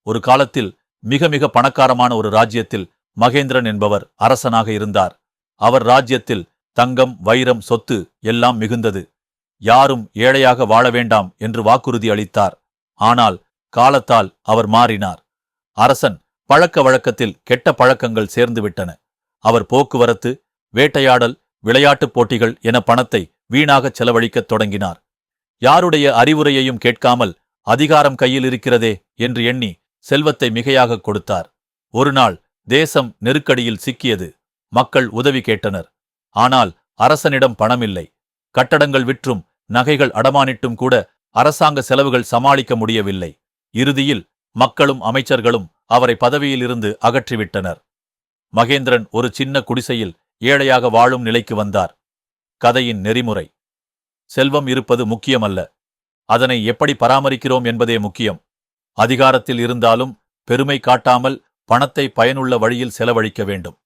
ஒரு காலத்தில் மிக மிக பணக்காரமான ஒரு ராஜ்யத்தில் மகேந்திரன் என்பவர் அரசனாக இருந்தார். அவர் ராஜ்யத்தில் தங்கம், வைரம், சொத்து எல்லாம் மிகுந்தது. யாரும் ஏழையாக வாழ வேண்டாம் என்று வாக்குறுதி அளித்தார். ஆனால் காலத்தால் அவர் மாறினார். அரசன் பழக்க வழக்கத்தில் கெட்ட பழக்கங்கள் சேர்ந்துவிட்டன. அவர் போக்குவரத்து, வேட்டையாடல், விளையாட்டுப் போட்டிகள் என பணத்தை வீணாகச் செலவழிக்கத் தொடங்கினார். யாருடைய அறிவுரையையும் கேட்காமல் அதிகாரம் கையில் இருக்கிறதே என்று எண்ணி செல்வத்தை மிகையாக கொடுத்தார். ஒரு நாள் தேசம் நெருக்கடியில் சிக்கியது. மக்கள் உதவி கேட்டனர். ஆனால் அரசனிடம் பணமில்லை. கட்டடங்கள் விற்றும் நகைகள் அடமானிட்டும் கூட அரசாங்க செலவுகள் சமாளிக்க முடியவில்லை. இறுதியில் மக்களும் அமைச்சர்களும் அவரை பதவியிலிருந்து அகற்றிவிட்டனர். மகேந்திரன் ஒரு சின்ன குடிசையில் ஏழையாக வாழும் நிலைக்கு வந்தார். கதையின் நெறிமுறை: செல்வம் இருப்பது முக்கியமல்ல, அதனை எப்படி பராமரிக்கிறோம் என்பதே முக்கியம். அதிகாரத்தில் இருந்தாலும் பெருமை காட்டாமல் பணத்தை பயனுள்ள வழியில் செலவழிக்க வேண்டும்.